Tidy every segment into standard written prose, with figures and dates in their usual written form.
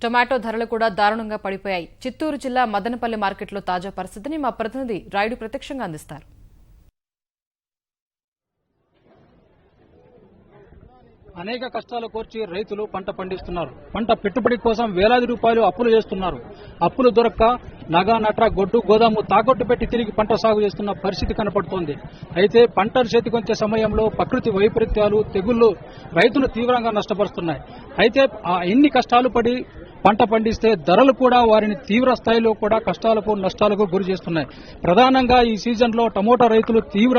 Tomato ధరలు కూడా దారుణంగా పడిపోయాయి. చిత్తూరు జిల్లా మదనపల్లి మార్కెట్లో తాజా పరిస్థితిని మా ప్రతినిధి రాయుడు ప్రత్యక్షంగా అందిస్తారు. అనేక కష్టాలు కోర్చి రైతులు పంట పండిస్తున్నారు. పంట పెట్టుబడి కోసం వేలాది రూపాయలు అప్పులు చేస్తున్నారు. అప్పులు దొరక్క నగా నట్ర గొడ్డు గోదాము తాకట్టు పెట్టి తిరిగి పంట సాగు చేస్తున్న పరిస్థితి కనపడుతోంది. అయితే పంటలు చేతికొచ్చే సమయంలో ప్రకృతి వైపరీత్యాలు తెగుళ్లు రైతులు తీవ్రంగా నష్టపరుస్తున్నాయి. అయితే ఎన్ని కష్టాలు పడి పంట పండిస్తే ధరలు కూడా వారిని తీవ్ర స్థాయిలో కూడా కష్టాలకు నష్టాలకు గురి చేస్తున్నాయి. ప్రధానంగా ఈ సీజన్లో టమోటా రైతులు తీవ్ర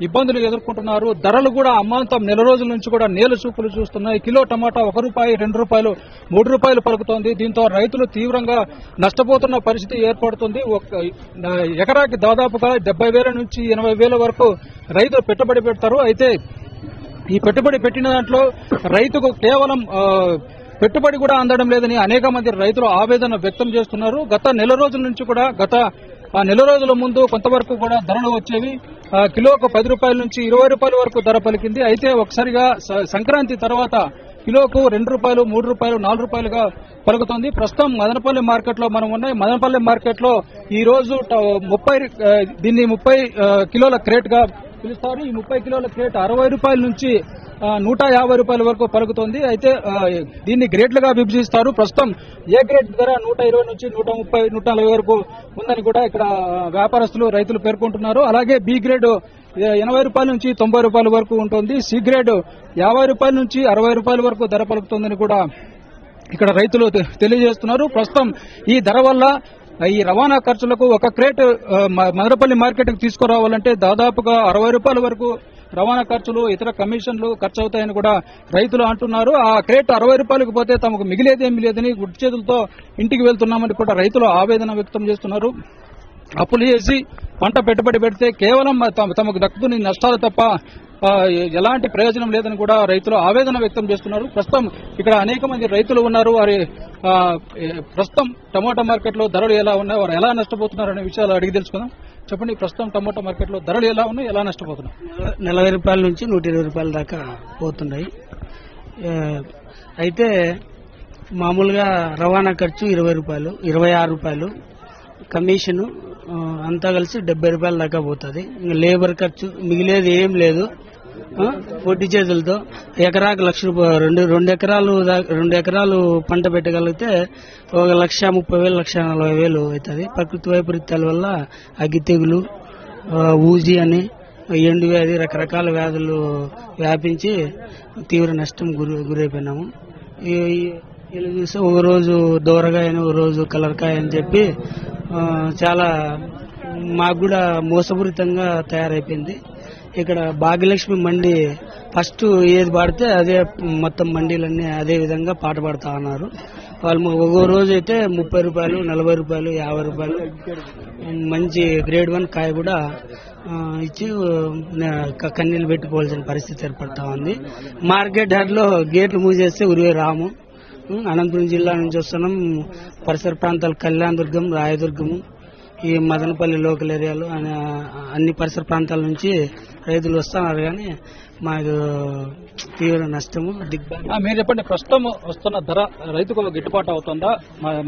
ఇబ్బందులు ఎదుర్కొంటున్నారు. ధరలు కూడా అమాంతం నెల రోజుల నుంచి కూడా నేల చూపులు చూస్తున్నాయి. కిలో టమాటా ₹1, ₹2, ₹3 పలుకుతోంది. దీంతో రైతులు తీవ్రంగా నష్టపోతున్న పరిస్థితి ఏర్పడుతుంది. ఎకరాకి దాదాపుగా 70,000 నుంచి 80,000 వరకు రైతులు పెట్టుబడి పెడతారు. అయితే ఈ పెట్టుబడి పెట్టిన దాంట్లో రైతుకు కేవలం పెట్టుబడి కూడా అందడం లేదని అనేక మంది రైతులు ఆవేదన వ్యక్తం చేస్తున్నారు. గత నెల రోజుల నుంచి కూడా నెల రోజుల ముందు కొంతవరకు కూడా ధరలు వచ్చేవి. కిలోకు ₹10 నుంచి ₹20 వరకు ధర పలికింది. అయితే ఒకసారిగా సంక్రాంతి తర్వాత కిలోకు ₹2, ₹3, ₹4గా పలుకుతోంది. ప్రస్తుతం మదనపల్లి మార్కెట్ లో మనం ఉన్నాయి. మదనపల్లి మార్కెట్ లో ఈ రోజు 30 కిలోల క్రేట్ గా పిలుస్తారు. ఈ 30 కిలోల క్రేట్ ₹60 నుంచి ₹150 వరకు పలుకుతోంది. అయితే దీన్ని గ్రేడ్లుగా విభజిస్తారు. ప్రస్తుతం ఏ గ్రేడ్ ధర 120 నుంచి 130, 140 వరకు ఉందని కూడా ఇక్కడ వ్యాపారస్తులు రైతులు పేర్కొంటున్నారు. అలాగే బి గ్రేడ్ ₹80 నుంచి ₹90 వరకు ఉంటుంది. సి గ్రేడ్ ₹50 నుంచి ₹60 వరకు ధర పలుకుతోందని కూడా ఇక్కడ రైతులు తెలియజేస్తున్నారు. ప్రస్తుతం ఈ ధర వల్ల ఈ రవాణా ఖర్చులకు ఒక క్రేట్ మదనపల్లి మార్కెట్ కు తీసుకురావాలంటే దాదాపుగా ₹60 వరకు రవాణా ఖర్చులు ఇతర కమిషన్లు ఖర్చు అవుతాయని కూడా రైతులు అంటున్నారు. ఆ క్రేట్ ₹60కు పోతే తమకు మిగిలేదేమీ లేదని గుడ్డి చేతులతో ఇంటికి వెళ్తున్నామని కూడా రైతులు ఆవేదన వ్యక్తం చేస్తున్నారు. అప్పులు చేసి పంట పెట్టుబడి పెడితే కేవలం తమకు దక్కుతున్న నష్టాలు తప్ప ఎలాంటి ప్రయోజనం లేదని కూడా రైతులు ఆవేదన వ్యక్తం చేస్తున్నారు. ప్రస్తుతం ఇక్కడ అనేక మంది రైతులు ఉన్నారు. వారి ప్రస్తుతం టమోటా మార్కెట్ లో ధరలు ఎలా ఉన్నాయి, వారు ఎలా నష్టపోతున్నారు అనే విషయాలు అడిగి తెలుసుకుందాం. చెప్పండి, ప్రస్తుతం టమోటా మార్కెట్ లో ధరలు ఎలా ఉన్నాయి, ఎలా నష్టపోతున్నారు? ₹40 నుంచి ₹120 దాకా పోతున్నాయి. అయితే మామూలుగా రవాణా ఖర్చు ₹20, ₹26 కమిషన్ అంతా కలిసి ₹70 దాకా పోతుంది. ఇంకా లేబర్ ఖర్చు మిగిలేదు ఏం లేదు. పొట్టి చేతులతో ఎకరాకు ₹1,00,000, 2 ఎకరాలు పంట పెట్టగలిగితే ₹1,30,000, ₹1,40,000 అవుతుంది. ప్రకృతి వైపరీత్యాల వల్ల అగ్గి తెగులు, ఊజీ అని, ఎండు వ్యాధి, రకరకాల వ్యాధులు వ్యాపించి తీవ్ర నష్టం గురైపోయినాము. ఇలా చూస్తే ఒక రోజు దోరగాయ అని, ఒక రోజు కలర్కాయ అని చెప్పి చాలా మాకు కూడా మోసపూరితంగా తయారైపోయింది. ఇక్కడ భాగ్యలక్ష్మి మండి ఫస్ట్ ఏది పాడితే అదే మొత్తం మండీలన్నీ అదే విధంగా పాట పాడుతా ఉన్నారు. వాళ్ళు ఒక్కో రోజు అయితే ₹30, ₹40, ₹50 మంచి గ్రేడ్ 1 కాయ కూడా ఇచ్చి కన్నీళ్లు పెట్టుకోవాల్సిన పరిస్థితి ఏర్పడతా ఉంది. మార్కెట్ ధరలో గేట్లు మూసేస్తే ఉరివే రాము. అనంతపురం జిల్లా నుంచి వస్తున్నాం. పరిసర ప్రాంతాలు కళ్యాణదుర్గం, రాయదుర్గము, ఈ మదనపల్లి లోకల్ ఏరియాలు అన్ని పరిసర ప్రాంతాల నుంచి రైతులు వస్తున్నారు. కానీ మాకు తీవ్ర నష్టము, దిగ్భ్రాంతి. మీరు చెప్పండి, ప్రస్తుతం వస్తున్న ధర రైతుకు గిట్టుబాటు అవుతుందా?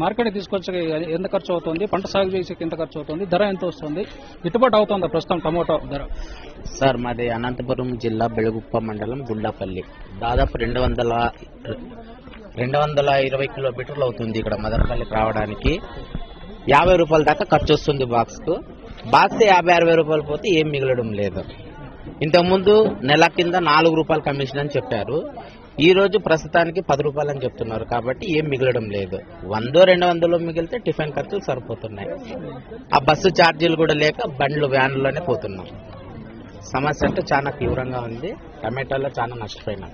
మార్కెట్ తీసుకొచ్చే ఎంత ఖర్చు అవుతుంది? పంట సాగు చేసేకి ఎంత ఖర్చు అవుతుంది? ధర ఎంత వస్తుంది? గిట్టుబాటు అవుతుందా ప్రస్తుతం టమోటా ధర? సార్, మాది అనంతపురం జిల్లా బెళగుప్ప మండలం గుండాపల్లి. దాదాపు 220 కిలోమీటర్లు అవుతుంది ఇక్కడ మదనపల్లికి రావడానికి. ₹50 దాకా ఖర్చు వస్తుంది బాక్స్ కు. బాక్స్ ₹50-60 పోతే ఏం మిగలడం లేదు. ఇంతకుముందు నెల కింద ₹4 కమిషన్ అని చెప్పారు. ఈ రోజు ప్రస్తుతానికి ₹10 అని చెప్తున్నారు. కాబట్టి ఏం మిగలడం లేదు. 100-200 మిగిలితే టిఫిన్ ఖర్చులు సరిపోతున్నాయి. ఆ బస్సు ఛార్జీలు కూడా లేక బండ్లు వ్యాన్లోనే పోతున్నాం. సమస్య అంటే చాలా తీవ్రంగా ఉంది. టమాటాలో చాలా నష్టపోయినాం.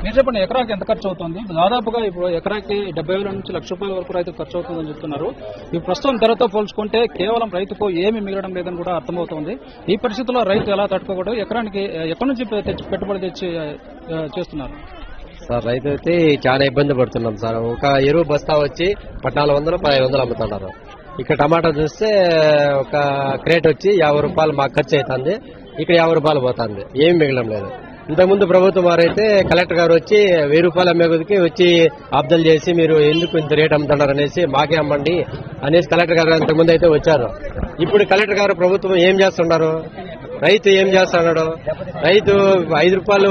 మీరు చెప్పండి, ఎకరాకి ఎంత ఖర్చు అవుతుంది? దాదాపుగా ఇప్పుడు ఎకరాకి ₹70,000 నుంచి ₹1,00,000 వరకు రైతు ఖర్చు అవుతుందని చెప్తున్నారు. ఈ ప్రస్తుతం ధరతో పోల్చుకుంటే కేవలం రైతుకు ఏమీ మిగలడం లేదని కూడా అర్థమవుతోంది. ఈ పరిస్థితుల్లో రైతు ఎలా తట్టుకోకూడదు? ఎకరానికి ఎక్కడి నుంచి పెట్టుబడి తెచ్చి చేస్తున్నారు? సార్, రైతు అయితే చాలా ఇబ్బంది పడుతున్నాం సార్. ఒక ఎరువు బస్తా వచ్చి ₹1,400, ₹1,500 అమ్ముతున్నారు. ఇక్కడ టమాటా చూస్తే ఒక క్రేట్ వచ్చి ₹50 మాకు ఖర్చు అవుతుంది. ఇక్కడ ₹50 పోతుంది. ఏమి మిగలడం లేదు. ఇంతకుముందు ప్రభుత్వం వారైతే కలెక్టర్ గారు వచ్చి 1000 రూపాయలు అమ్మే కొద్దికి వచ్చి అబ్దల్ చేసి మీరు ఎందుకు ఇంత రేట్ అమ్ముతున్నారు అనేసి మాకే అమ్మండి అనేసి కలెక్టర్ గారు ఇంతకుముందు అయితే వచ్చారు. ఇప్పుడు కలెక్టర్ గారు ప్రభుత్వం ఏం చేస్తున్నారు, రైతు ఏం చేస్తున్నాడు, రైతు 5 రూపాయలు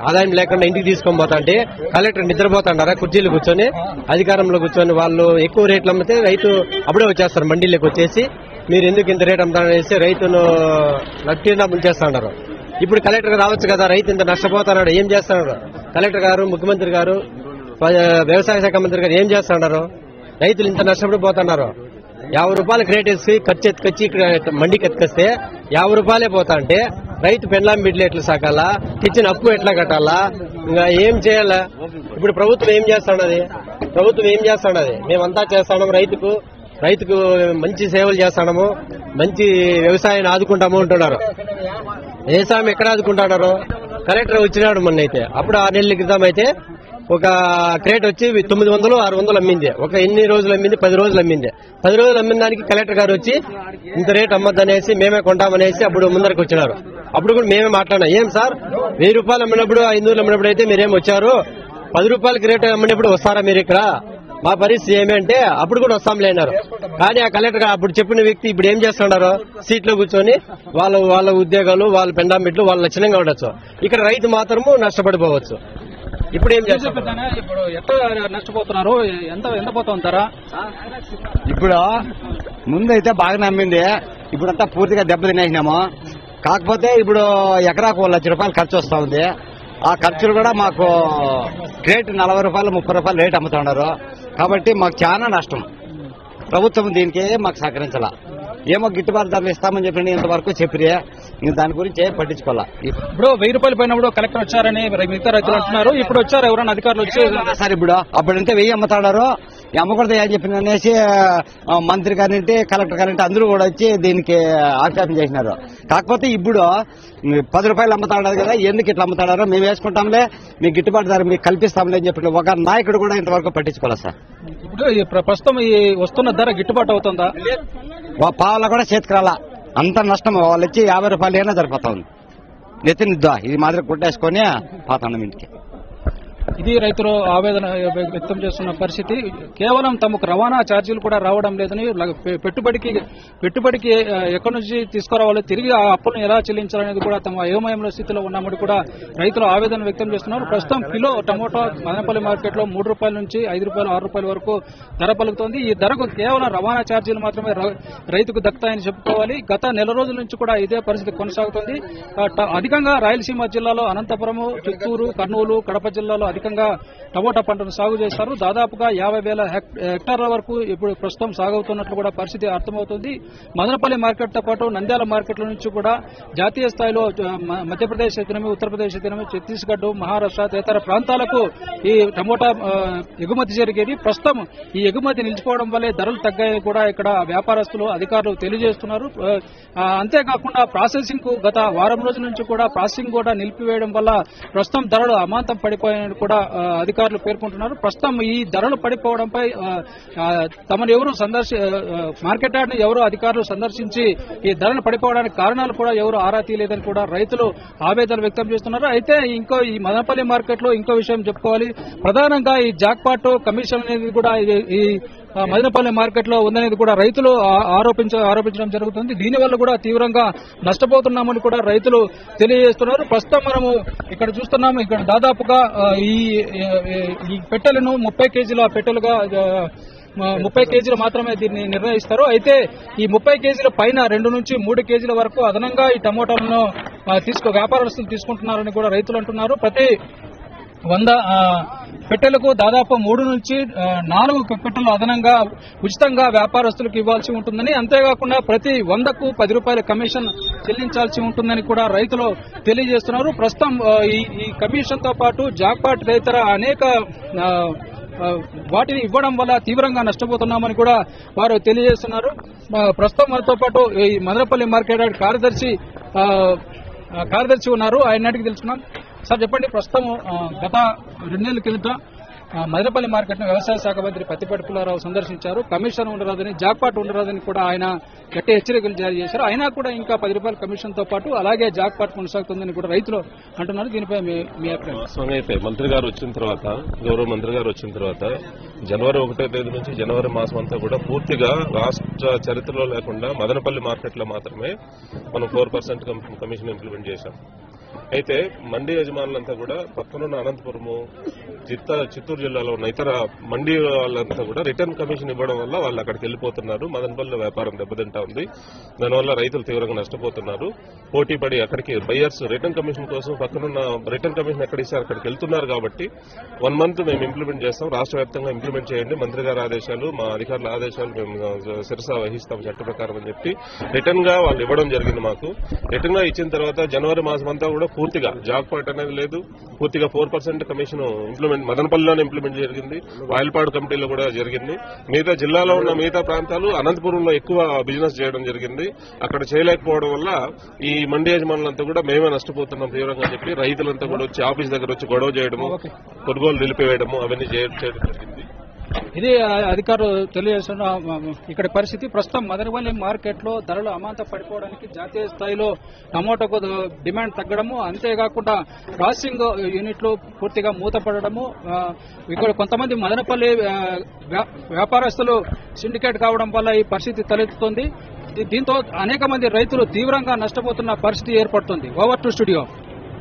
ఆదాయం లేకుండా ఇంటికి తీసుకొని పోతా అంటే కలెక్టర్ నిద్రపోతాడారా కుర్చీలు కూర్చొని, అధికారంలో కూర్చొని వాళ్ళు ఎక్కువ రేట్లు అమ్మితే రైతు అప్పుడే వచ్చేస్తారు మండీలోకి వచ్చేసి మీరు ఎందుకు ఇంత రేట్ అమ్ముతారనేసి రైతును నట్టినా ముంచేస్తున్నారు. ఇప్పుడు కలెక్టర్ రావచ్చు కదా, రైతు ఇంత నష్టపోతున్నాడు ఏం చేస్తున్నాడు, కలెక్టర్ గారు ముఖ్యమంత్రి గారు వ్యవసాయ శాఖ మంత్రి గారు ఏం చేస్తున్నారు, రైతులు ఇంత నష్టపడిపోతున్నారు. 50 రూపాయలకు రేట్ వేసి ఖర్చు ఎత్తుకొచ్చి ఇక్కడ మండికి ఎత్తుకొస్తే 50 రూపాయలే పోతా అంటే రైతు పెండ్లాం బిడ్డలు ఎట్లా సాకాలా, తెచ్చిన అప్పు ఎట్లా కట్టాలా, ఇంకా ఏం చేయాలా. ఇప్పుడు ప్రభుత్వం ఏం చేస్తున్నది, మేమంతా చేస్తాము, రైతుకు మంచి సేవలు చేస్తాము, మంచి వ్యవసాయాన్ని ఆదుకుంటాము అంటున్నారు. వ్యవసాయం ఎక్కడ ఆదుకుంటున్నారు, కలెక్టర్ వచ్చినాడు మొన్న అయితే, అప్పుడు 6 నెలల క్రితం అయితే ఒక క్రేట్ వచ్చి 900, 600 అమ్మింది. ఒక ఎన్ని రోజులు అమ్మింది, 10 రోజులు అమ్మింది. 10 రోజులు అమ్మిన దానికి కలెక్టర్ గారు వచ్చి ఇంత రేట్ అమ్మద్దనేసి మేమే కొంటామనేసి అప్పుడు ముందరకు వచ్చినారు. అప్పుడు కూడా మేమే మాట్లాడినా, ఏం సార్ 1000 రూపాయలు అమ్మినప్పుడు 500 అమ్మినప్పుడు అయితే మీరేం వచ్చారు, 10 రూపాయలకి రేట్ అమ్మినప్పుడు వస్తారా మీరు ఇక్కడ, మా పరిస్థితి ఏమంటే అప్పుడు కూడా వస్తాంలే అన్నారు. కానీ ఆ కలెక్టర్ అప్పుడు చెప్పిన వ్యక్తి ఇప్పుడు ఏం చేస్తున్నారు, సీట్లో కూర్చొని వాళ్ళ ఉద్యోగాలు, వాళ్ళ పెండాం బిడ్డలు వాళ్ళు లక్షణంగా ఉండొచ్చు, ఇక్కడ రైతు మాత్రము నష్టపడిపోవచ్చు. ఇప్పుడు ఏం చేస్తారు, ఇప్పుడు ఎట్లా నష్టపోతున్నారు, ఎంత పోతుంటారా? ఇప్పుడు ముందైతే బాగా నమ్మింది, ఇప్పుడంతా పూర్తిగా దెబ్బతినేసినాము. కాకపోతే ఇప్పుడు ఎకరాకు 1 లక్ష రూపాయలు ఖర్చు వస్తా ఉంది. ఆ ఖర్చులు కూడా మాకు రేటు 40 రూపాయలు 30 రూపాయలు రేటు అమ్ముతున్నారు. కాబట్టి మాకు చాలా నష్టం. ప్రభుత్వం దీనికి మాకు సహకరించాల. ఏమో గిట్టుబాటు ధరలు ఇస్తామని చెప్పి ఇంతవరకు చెప్పిరే, దాని గురించి పట్టించుకోవాలా. ఇప్పుడు 1000 రూపాయలు పోయినప్పుడు కలెక్టర్ వచ్చారని మిగతా రైతులు అంటున్నారు, ఇప్పుడు వచ్చారు ఎవరైనా అధికారులు వచ్చి సార్ ఇప్పుడు అప్పుడంటే 1000 అమ్ముతాడారు, అమ్మకూడదు అని చెప్పిన అనేసి మంత్రి గారింటి కలెక్టర్ గారింటి అందరూ కూడా వచ్చి దీనికి ఆక్షేపం చేసినారు. కాకపోతే ఇప్పుడు 10 రూపాయలు అమ్ముతాడారు కదా, ఎందుకు ఇట్లా అమ్ముతాడారో మేము వేసుకుంటాంలే, మీకు గిట్టుబాటు ధర మీకు కల్పిస్తాంలే అని చెప్పి ఒక నాయకుడు కూడా ఇంతవరకు పట్టించుకోవాలి సార్. ఇప్పుడు ప్రస్తుతం ఈ వస్తున్న ధర గిట్టుబాటు అవుతుందా? పావులా కూడా చేతికిరాలా, అంత నష్టం. వాళ్ళు వచ్చి 50 రూపాయలు అయినా సరిపోతా ఉంది. నెత్తినిద్దా ఇది మాదిరి కుట్టేసుకొని పోతాం ఇంటికి. ఇది రైతులు ఆవేదన వ్యక్తం చేస్తున్న పరిస్థితి. కేవలం తమకు రవాణా ఛార్జీలు కూడా రావడం లేదని, పెట్టుబడికి ఎక్కడి నుంచి తీసుకురావాలో, తిరిగి ఆ అప్పులను ఎలా చెల్లించాలనేది కూడా తమ అయోమయంలో స్థితిలో ఉన్నామని కూడా రైతులు ఆవేదన వ్యక్తం చేస్తున్నారు. ప్రస్తుతం కిలో టమోటా మదనపల్లి మార్కెట్ లో 3 రూపాయల నుంచి 5 రూపాయలు 6 రూపాయల వరకు ధర పలుకుతోంది. ఈ ధరకు కేవలం రవాణా ఛార్జీలు మాత్రమే రైతుకు దక్కుతాయని చెప్పుకోవాలి. గత నెల రోజుల నుంచి కూడా ఇదే పరిస్థితి కొనసాగుతోంది. అధికంగా రాయలసీమ జిల్లాలో అనంతపురం, చిత్తూరు, కర్నూలు, కడప జిల్లాలో అధికంగా టమోటా పంటను సాగు చేస్తారు. దాదాపుగా 50,000 హెక్టార్ల వరకు ఇప్పుడు ప్రస్తుతం సాగవుతున్నట్లు కూడా పరిస్థితి అర్థమవుతుంది. మదనపల్లి మార్కెట్ తో పాటు నంద్యాల మార్కెట్ల నుంచి కూడా జాతీయ స్థాయిలో మధ్యప్రదేశ్ అయితేనేమి, ఉత్తరప్రదేశ్ అయితేనేమి, ఛత్తీస్గఢ్, మహారాష్ట్ర తదితర ప్రాంతాలకు ఈ టమోటా ఎగుమతి జరిగేది. ప్రస్తుతం ఈ ఎగుమతి నిలిచిపోవడం వల్లే ధరలు తగ్గాయని కూడా ఇక్కడ వ్యాపారస్తులు, అధికారులు తెలియజేస్తున్నారు. అంతేకాకుండా ప్రాసెసింగ్ కు గత వారం రోజుల నుంచి కూడా ప్రాసెసింగ్ కూడా నిలిపివేయడం వల్ల ప్రస్తుతం ధరలు అమాంతం పడిపోయాయని కూడా అధికారులు పేర్కొంటున్నారు. ప్రస్తుతం ఈ ధరలు పడిపోవడంపై తమను ఎవరు మార్కెట్ యార్డ్ ని ఎవరు అధికారులు సందర్శించి ఈ ధరలు పడిపోవడానికి కారణాలు కూడా ఎవరు ఆరా తీయలేదని కూడా రైతులు ఆవేదన వ్యక్తం చేస్తున్నారు. అయితే ఈ మదనపల్లి మార్కెట్ లో ఇంకో విషయం చెప్పుకోవాలి. ప్రధానంగా ఈ జాక్పాట్ కమిషన్ అనేది కూడా ఈ మదనపల్లి మార్కెట్ లో ఉందనేది కూడా రైతులు ఆరోపించడం జరుగుతుంది. దీనివల్ల కూడా తీవ్రంగా నష్టపోతున్నామని కూడా రైతులు తెలియజేస్తున్నారు. ప్రస్తుతం మనము ఇక్కడ చూస్తున్నాము, ఇక్కడ దాదాపుగా ఈ పెట్టెలను 30 కేజీల పెట్టెలుగా 30 కేజీలు మాత్రమే దీన్ని నిర్ణయిస్తారు. అయితే ఈ 30 కేజీల పైన 2 నుంచి 3 కేజీల వరకు అదనంగా ఈ టమోటాలను వ్యాపారస్తులు తీసుకుంటున్నారని కూడా రైతులు అంటున్నారు. ప్రతి 100 పెట్టెలకు దాదాపు 3 నుంచి 4 పెట్టెలు అదనంగా ఉచితంగా వ్యాపారస్తులకు ఇవ్వాల్సి ఉంటుందని, అంతేకాకుండా ప్రతి 100కు 10 రూపాయల కమిషన్ చెల్లించాల్సి ఉంటుందని కూడా రైతులు తెలియజేస్తున్నారు. ప్రస్తుతం ఈ కమిషన్ తో పాటు జాక్పాట్ తదితర అనేక వాటిని ఇవ్వడం వల్ల తీవ్రంగా నష్టపోతున్నామని కూడా వారు తెలియజేస్తున్నారు. ప్రస్తుతం మనతో పాటు ఈ మదనపల్లి మార్కెట్ యార్డ్ కార్యదర్శి ఉన్నారు, ఆయన అడిగి తెలుసుకున్నాం. సార్ చెప్పండి, ప్రస్తుతం గత 2 నెలల కిందట మదనపల్లి మార్కెట్ ను వ్యవసాయ శాఖ మంత్రి పత్తిపాటి పుల్లారావు సందర్శించారు. కమిషన్ ఉండరాదని, జాక్పాట్ ఉండరాదని కూడా ఆయన గట్టి హెచ్చరికలు జారీ చేశారు. అయినా కూడా ఇంకా 10 రూపాయల కమిషన్ తో పాటు అలాగే జాక్పాట్ కొనసాగుతుందని కూడా రైతులు అంటున్నారు. దీనిపై మీ అభిప్రాయం? వాస్తవంగా అయితే మంత్రి గారు వచ్చిన తర్వాత, గౌరవ మంత్రి గారు వచ్చిన తర్వాత జనవరి 1వ తేదీ నుంచి జనవరి మాసం అంతా కూడా పూర్తిగా రాష్ట్ర చరిత్రలో లేకుండా మదనపల్లి మార్కెట్ లో మాత్రమే మనం 4% కమిషన్ ఇంప్లిమెంట్ చేశాం. అయితే మండీ యజమానులంతా కూడా పక్కనున్న అనంతపురము, చిత్తూరు జిల్లాలో ఉన్న ఇతర మండీ వాళ్ళంతా కూడా రిటర్న్ కమిషన్ ఇవ్వడం వల్ల వాళ్ళు అక్కడికి వెళ్లిపోతున్నారు. మదనపల్లిలో వ్యాపారం దెబ్బతింటా ఉంది. దానివల్ల రైతులు తీవ్రంగా నష్టపోతున్నారు. పోటీ పడి అక్కడికి బయ్యర్స్ రిటర్న్ కమిషన్ కోసం పక్కనున్న రిటర్న్ కమిషన్ ఎక్కడ ఇస్తారు అక్కడికి వెళ్తున్నారు. కాబట్టి 1 మంత్ మేము ఇంప్లిమెంట్ చేస్తాం. రాష్ట్ర వ్యాప్తంగా ఇంప్లిమెంట్ చేయండి, మంత్రి గారి ఆదేశాలు, మా అధికారుల ఆదేశాలు మేము శిరస వహిస్తాం చట్ట ప్రకారం అని చెప్పి రిటర్న్ గా వాళ్ళు ఇవ్వడం జరిగింది. మాకు రిటర్న్ గా ఇచ్చిన తర్వాత జనవరి మాసం అంతా కూడా పూర్తిగా జాక్పాట్ అనేది లేదు. పూర్తిగా 4% కమిషన్ ఇంప్లిమెంట్ మదనపల్లిలోనే ఇంప్లిమెంట్ జరిగింది. వాయిల్పాడు కమిటీలో కూడా జరిగింది. మిగతా జిల్లాలో ఉన్న మిగతా ప్రాంతాలు అనంతపురంలో ఎక్కువ బిజినెస్ చేయడం జరిగింది. అక్కడ చేయలేకపోవడం వల్ల ఈ మండీ యజమానులంతా కూడా మేమే నష్టపోతున్నాం తీవ్రంగా చెప్పి రైతులంతా కూడా వచ్చి ఆఫీస్ దగ్గర వచ్చి గొడవ చేయడము, కొనుగోలు నిలిపివేయడము అవన్నీ చేయడం జరిగింది. ఇది అధికారులు తెలియజేస్తున్న ఇక్కడ పరిస్థితి. ప్రస్తుతం మదనపల్లి మార్కెట్ లో ధరలు అమాంత పడిపోవడానికి జాతీయ స్థాయిలో టమోటాకు డిమాండ్ తగ్గడము, అంతేకాకుండా ప్రాసెసింగ్ యూనిట్లు పూర్తిగా మూతపడము, ఇక్కడ కొంతమంది మదనపల్లి వ్యాపారస్తులు సిండికేట్ కావడం వల్ల ఈ పరిస్థితి తలెత్తుతోంది. దీంతో అనేక మంది రైతులు తీవ్రంగా నష్టపోతున్న పరిస్థితి ఏర్పడుతుంది. Over to studio.